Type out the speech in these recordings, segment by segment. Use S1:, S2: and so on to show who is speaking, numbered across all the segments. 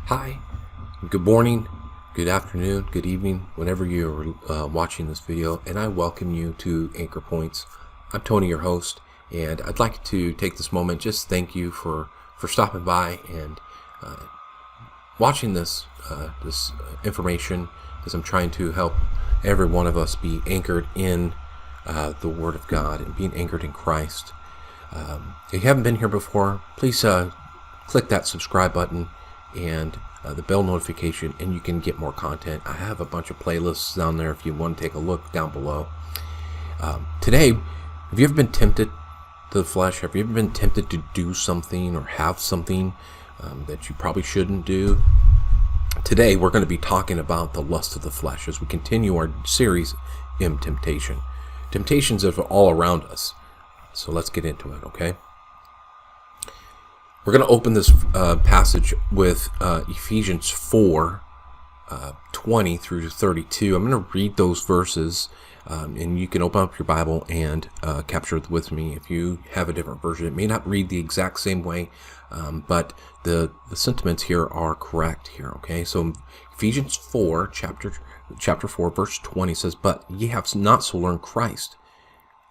S1: Hi, good morning, good afternoon, good evening, whenever you're watching this video, and I welcome you to Anchor Points. I'm Tony, your host, and I'd like to take this moment just thank you for stopping by and watching this information as I'm trying to help every one of us be anchored in the Word of God and being anchored in Christ. If you haven't been here before, please click that subscribe button and the bell notification, and you can get more content. I have a bunch of playlists down there if you want to take a look down below. Today, have you ever been tempted to the flesh? Have you ever been tempted to do something or have something that you probably shouldn't do? Today, we're going to be talking about the lust of the flesh as we continue our series in temptation. Temptations are all around us. So let's get into it, okay? We're going to open this passage with Ephesians 4, 20 through 32. I'm going to read those verses, and you can open up your Bible and capture it with me. If you have a different version, it may not read the exact same way, but the sentiments here are correct here, okay? So Ephesians 4, chapter 4, verse 20 says, "But ye have not so learned Christ."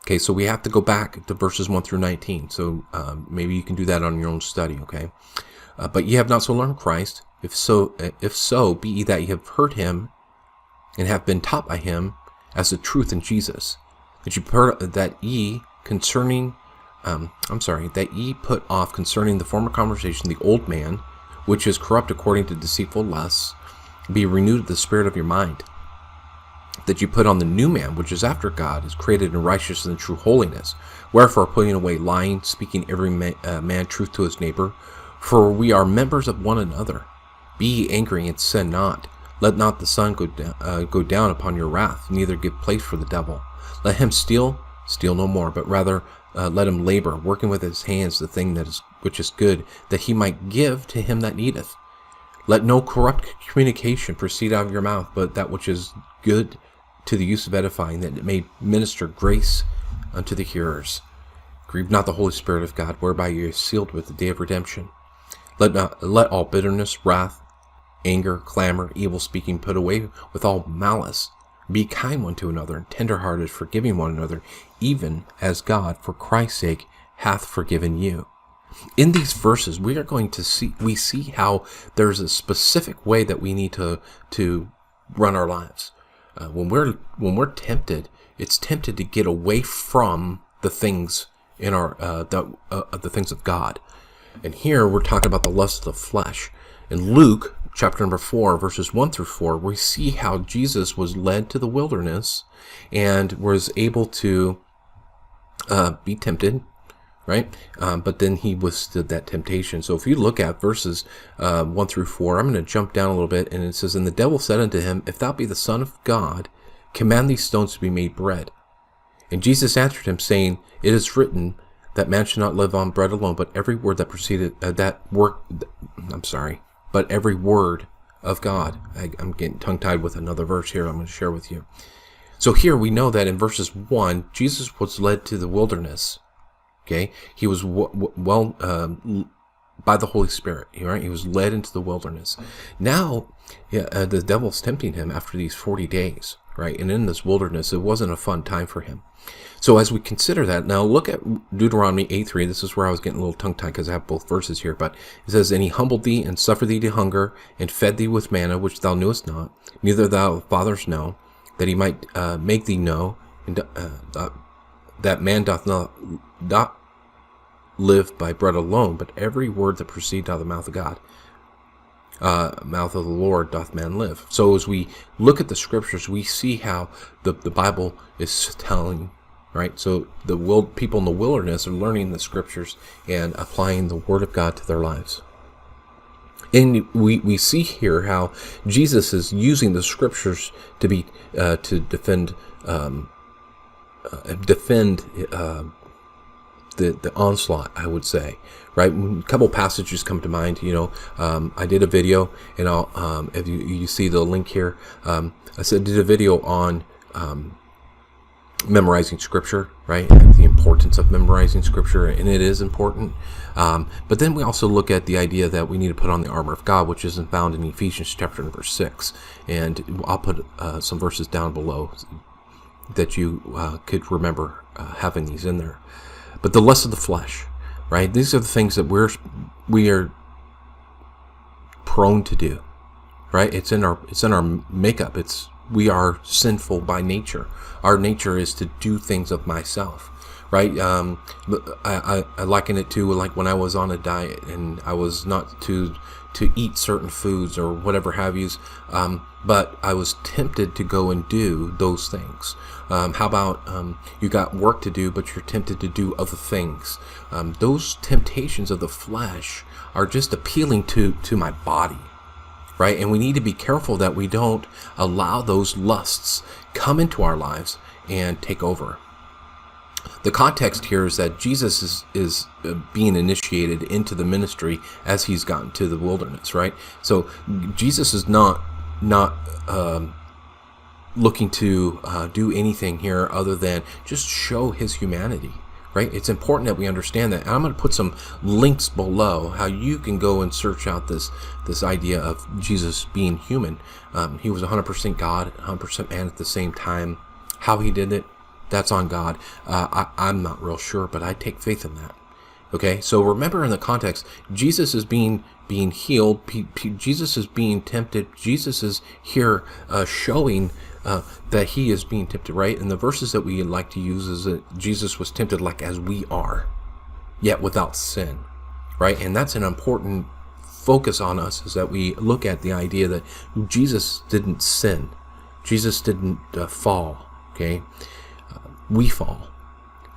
S1: Okay, so we have to go back to verses 1 through 19. So maybe you can do that on your own study, okay? "But ye have not so learned Christ. If so, be ye that ye have heard him and have been taught by him as the truth in Jesus, that ye put off concerning the former conversation the old man, which is corrupt according to deceitful lusts, be renewed of the spirit of your mind, that you put on the new man, which is after God, is created in righteousness and true holiness. Wherefore, putting away lying, speaking every man truth to his neighbor, for we are members of one another. Be ye angry and sin not. Let not the sun go down upon your wrath, neither give place for the devil. Let him steal no more, but rather let him labor, working with his hands the thing which is good, that he might give to him that needeth. Let no corrupt communication proceed out of your mouth, but that which is good to the use of edifying, that it may minister grace unto the hearers. Grieve not the Holy Spirit of God, whereby you are sealed with the day of redemption. Let all bitterness, wrath, anger, clamor, evil speaking put away with all malice. Be kind one to another, and tender-hearted, forgiving one another, even as God, for Christ's sake, hath forgiven you." In these verses, we see how there's a specific way that we need to run our lives. When we're tempted, it's tempted to get away from the things in our the things of God. And here we're talking about the lust of the flesh. In Luke chapter number 4, verses 1 through 4, we see how Jesus was led to the wilderness and was able to be tempted, right? But then he withstood that temptation. So if you look at verses 1 through 4, I'm going to jump down a little bit, and it says, "And the devil said unto him, If thou be the Son of God, command these stones to be made bread. And Jesus answered him, saying, It is written, that man should not live on bread alone, but every word that proceeded, but every word of God." I'm getting tongue-tied with another verse here I'm going to share with you. So here we know that in verses 1, Jesus was led to the wilderness. Okay, he was by the Holy Spirit, right? He was led into the wilderness. Now, the devil's tempting him after these 40 days, right? And in this wilderness, it wasn't a fun time for him. So as we consider that, now look at Deuteronomy 8:3. This is where I was getting a little tongue-tied because I have both verses here. But it says, "And he humbled thee and suffered thee to hunger and fed thee with manna, which thou knewest not, neither thy fathers know, that he might make thee know, and that man doth not live by bread alone, but every word that proceeds out of the mouth of God, mouth of the Lord doth man live." So as we look at the scriptures, we see how the Bible is telling, right? So the people in the wilderness are learning the scriptures and applying the Word of God to their lives. And we see here how Jesus is using the scriptures to be to defend the onslaught, I would say, right? A couple passages come to mind. I did a video, and I'll if you see the link here, did a video on memorizing scripture, right? And the importance of memorizing scripture, and it is important. But then we also look at the idea that we need to put on the armor of God, which isn't found in Ephesians chapter number 6. And I'll put some verses down below that you could remember having these in there. But the lust of the flesh, right? These are the things that we are prone to do, right? It's in our makeup. We are sinful by nature. Our nature is to do things of myself, right? I liken it to like when I was on a diet and I was not to eat certain foods or whatever have yous, but I was tempted to go and do those things. How about you got work to do, but you're tempted to do other things? Those temptations of the flesh are just appealing to my body, right? And we need to be careful that we don't allow those lusts come into our lives and take over. The context here is that Jesus is being initiated into the ministry as he's gotten to the wilderness, right? So Jesus is not looking to do anything here other than just show his humanity, right? It's important that we understand that. And I'm going to put some links below how you can go and search out this idea of Jesus being human. He was 100% God, 100% man at the same time. How he did it, that's on God. I'm not real sure, but I take faith in that. Okay, so remember in the context, Jesus is being healed. Jesus is being tempted. Jesus is here showing that he is being tempted, right? And the verses that we like to use is that Jesus was tempted like as we are, yet without sin, right? And that's an important focus on us, is that we look at the idea that Jesus didn't sin. Jesus didn't fall, okay? We fall,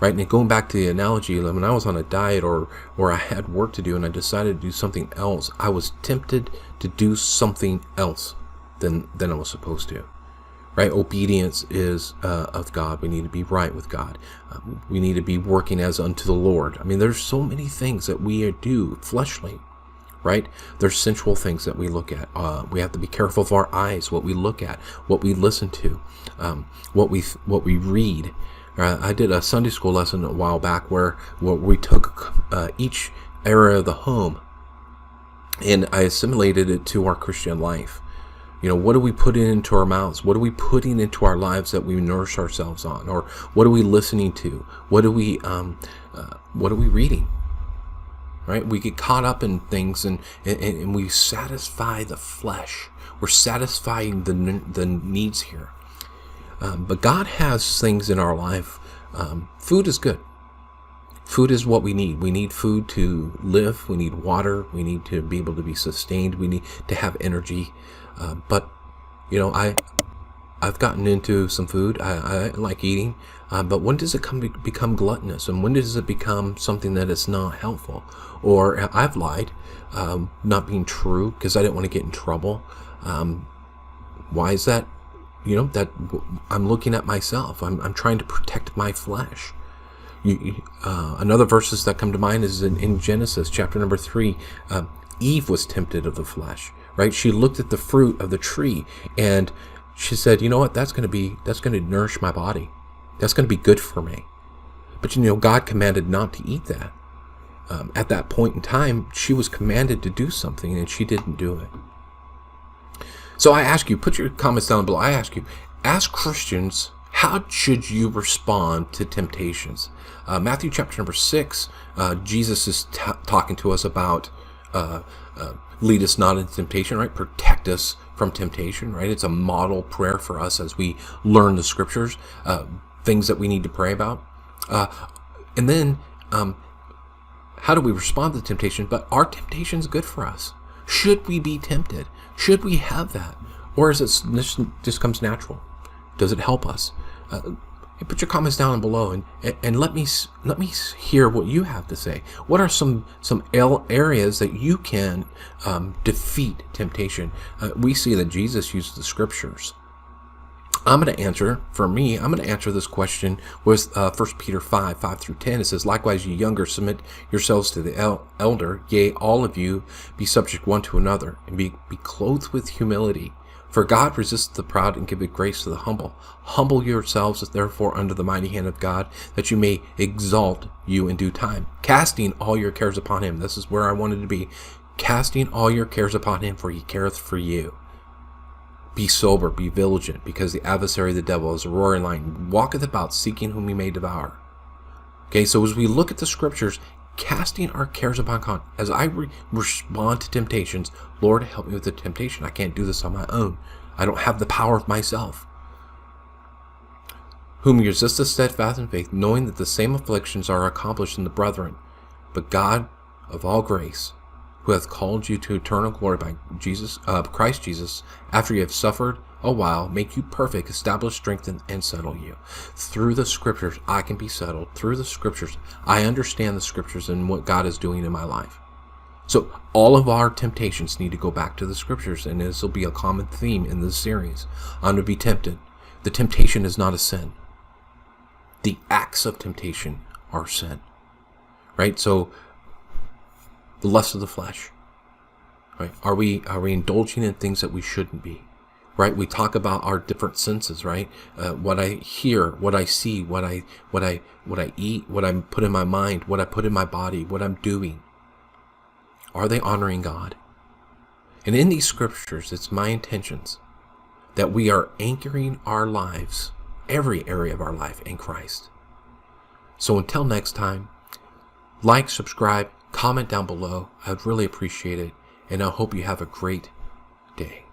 S1: right? And going back to the analogy, when I was on a diet or I had work to do and I decided to do something else, I was tempted to do something else than I was supposed to, right? Obedience is of God. We need to be right with God. We need to be working as unto the Lord. I mean, there's so many things that we do fleshly, right? There's sensual things that we look at. We have to be careful of our eyes, what we look at, what we listen to, what we read. I did a Sunday school lesson a while back where we took each area of the home and I assimilated it to our Christian life. You know, what are we putting into our mouths? What are we putting into our lives that we nourish ourselves on? Or what are we listening to? What are we reading? Right? We get caught up in things and we satisfy the flesh. We're satisfying the needs here. But God has things in our life. Food is good. Food is what we need. We need food to live. We need water. We need to be able to be sustained. We need to have energy. But, you know, I've gotten into some food. I like eating. But when does it become gluttonous? And when does it become something that is not helpful? Or I've lied, not being true because I didn't want to get in trouble. Why is that? You know, that I'm looking at myself. I'm trying to protect my flesh. Another verses that come to mind is in Genesis chapter number 3. Eve was tempted of the flesh, right? She looked at the fruit of the tree and she said, you know what? That's going to nourish my body. That's going to be good for me. But you know, God commanded not to eat that. At that point in time, she was commanded to do something and she didn't do it. So I ask you, put your comments down below. I ask you, as Christians, how should you respond to temptations? Matthew chapter number 6, Jesus is talking to us about lead us not into temptation, right? Protect us from temptation, right? It's a model prayer for us as we learn the scriptures, things that we need to pray about. And then how do we respond to temptation? But are temptations good for us? Should we be tempted? Should we have that? Or is it just comes natural? Does it help us? Put your comments down below and let me hear what you have to say. What are some areas that you can defeat temptation? We see that Jesus used the scriptures. I'm going to answer this question with 1 Peter 5 through 10. It says, likewise, ye younger, submit yourselves to the elder. Yea, all of you be subject one to another, and be clothed with humility. For God resists the proud and giveth grace to the humble. Humble yourselves therefore under the mighty hand of God, that you may exalt you in due time, casting all your cares upon him. This is where I wanted to be. Casting all your cares upon him, for he careth for you. Be sober, be vigilant, because the adversary, the devil, is a roaring lion, walketh about, seeking whom he may devour. Okay, so as we look at the scriptures, casting our cares upon God, as I respond to temptations, Lord, help me with the temptation. I can't do this on my own. I don't have the power of myself. Whom you resist the steadfast in faith, knowing that the same afflictions are accomplished in the brethren. But God of all grace, who hath called you to eternal glory by Christ Jesus, after you have suffered a while, make you perfect, establish, strengthen, and settle you. Through the scriptures, I can be settled. Through the scriptures, I understand the scriptures and what God is doing in my life. So all of our temptations need to go back to the scriptures, and this will be a common theme in this series. I'm to be tempted. The temptation is not a sin. The acts of temptation are sin. Right? So the lust of the flesh. Right? Are we indulging in things that we shouldn't be? Right? We talk about our different senses, right? What I hear, what I see, what I eat, what I put in my mind, what I put in my body, what I'm doing. Are they honoring God? And in these scriptures, it's my intentions that we are anchoring our lives, every area of our life, in Christ. So until next time, like, subscribe, comment down below. I'd really appreciate it. And I hope you have a great day.